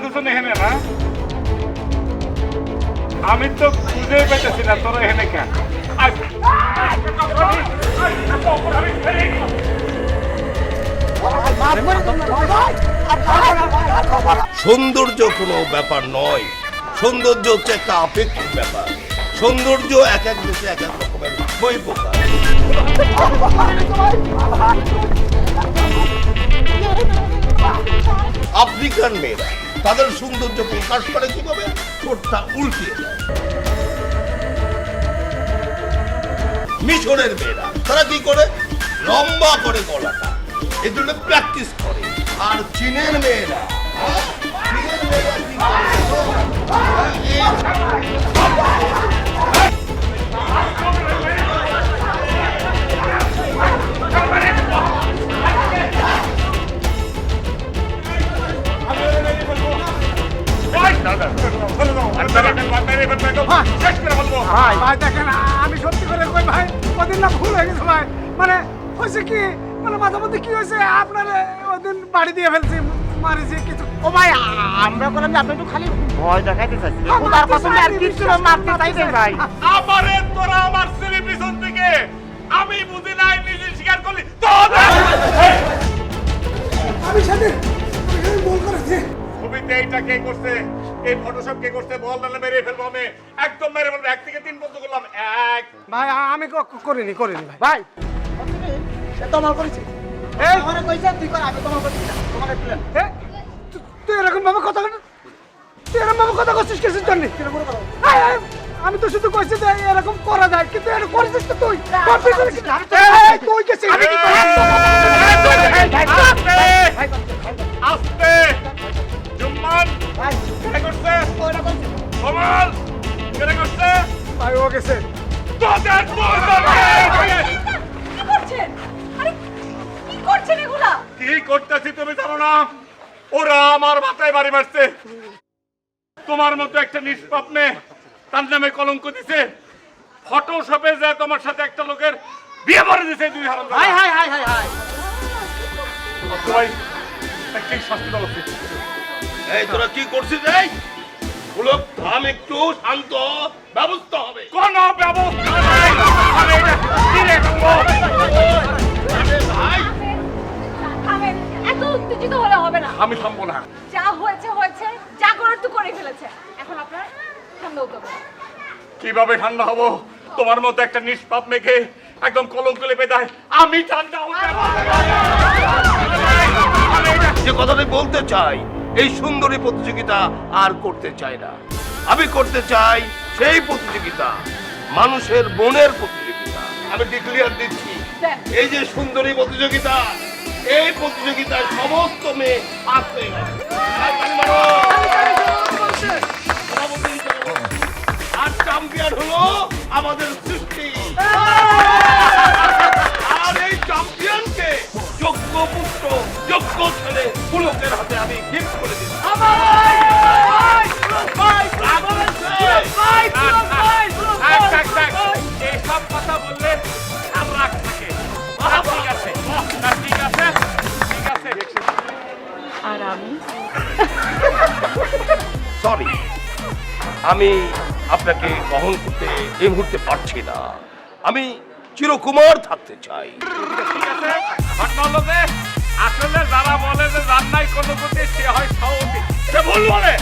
দিছো এখানে না? আমি তো খুঁজে পেতেছি না তোরা এখানে কেন? সৌন্দর্য কোনো ব্যাপার নয়, সৌন্দর্য হচ্ছে একটা আপেক্ষিক ব্যাপার। সৌন্দর্য এক এক দেশে এক এক রকমের বই প্রকার। আফ্রিকান মেয়েরা তাদের সৌন্দর্য প্রকাশ করে কিভাবে? ঠোঁটটা উল্টিয়ে যায়। মিশরের মেয়েরা তারা কি করে? লম্বা করে গলাটা, এই জন্য প্র্যাকটিস করে। আর চীনের মেয়েরা কি আমি সত্যি করে কই ভাই, ওদিন না ভুল হয়ে গেছে ভাই। মানে হয়েছে কি, মানে মাঝে মধ্যে কি হয়েছে, আপনার ওদিন বাড়ি দিয়ে ফেলছি, মারিছি কিছু। ও ভাই, আমরা বললাম যে আপনি একটু খালি ভয় দেখাইতে চাইছেন, তার পছন্দ আর কিছু না, মারতে চাইছেন ভাই। আমারে তোরা আমার ছেলে পিছন থেকে, আমি বুঝি নাই নিজে স্বীকার করলি তোদের। আমি সাথে ভুল করেছি। ছবিতে এইটা কে করছে, এই ফটোশপ কে করছে বল, নালে মেরে ফেলবো আমি, একদম মেরে ফেলবো। 1 থেকে 3 পর্যন্ত করলাম। 1 ভাই আমি করিনি ভাই। ভাই সে তোমার করেছে, এই ঘরে কইছে তুই কর, আমি তোমার করেছি না, তোমার প্ল্যান। তুই এরকম ভাবে কথা করছিস কিসের জন্য? আমি তো শুধু কইছি যে এরকম করা যায়, কিন্তু এটা করেছিস তো তুই। তুই গেছিস। আস্তে জুম্মান কে করছে? কমাল কে করছে? ভাই ও গেছে। তোদের কি করছেন? আরে কি করছেন এগুলা? কি করতেছি তুমি জানো না? ওরা আমার মাথায় বাড়ি মারছে। তোমার মতো একটা নিষ্পাপ মেয়ে তার নামে কলঙ্ক দিছে। ফটোশপে যে তোমার সাথে একটা লোকের বিয়ে করে দিছে। দুই হারাম। High high high high high, ভাই একটা শাস্তি দেওয়া উচিত। এই তোরা কি করছিস? এই পুলক থাম, একটু শান্ত হ, ব্যবস্থা হবে। কোন ব্যবস্থা নাই। আমি এটা কিনে খাবো। আরে ভাই, থামেন, এত উত্তেজিত হলে হবে না। আমি থামবো না। যা হয়েছে হয়েছে, যা করার তো করে ফেলেছে। এখন আপনার ঠান্ডা হতে হবে। কিভাবে ঠান্ডা হবো? তোমার মতো একটা নিষ্পাপ মেঘে একদম কলঙ্ক লেপে দেয়। আমি ঠান্ডা হতে যে কথাটা বলতে চাই, এই সুন্দরী প্রতিযোগিতা আর করতে চাই না। আমি করতে চাই সেই প্রতিযোগিতা, মানুষের মনের প্রতিযোগিতা। আমি ডিক্লিয়ার দিচ্ছি, এই যে সুন্দরী প্রতিযোগিতা, এই প্রতিযোগিতায় সমস্ত মেয়ে আসবে। আর চ্যাম্পিয়ন হলো আমাদের সৃষ্টি। আর এই চ্যাম্পিয়নকে যোগ্য পুত্র, যোগ্য ছেলে পুলকের হাতে আমি গিফট করে দিচ্ছি। এইসব কথা বললে আমরা থাকে। ঠিক আছে, ঠিক আছে, ঠিক আছে। আর আমি সরি, আমি আপনাকে গ্রহণ করতে এই মুহূর্তে পারছি না। আমি চিরকুমার থাকতে চাই। ঠিক আছে, ঘটনা হলো যে আসলে যারা বলে যে রান্নায় কোনো গতি সে হয় সভাপতি, সে ভুল বলে।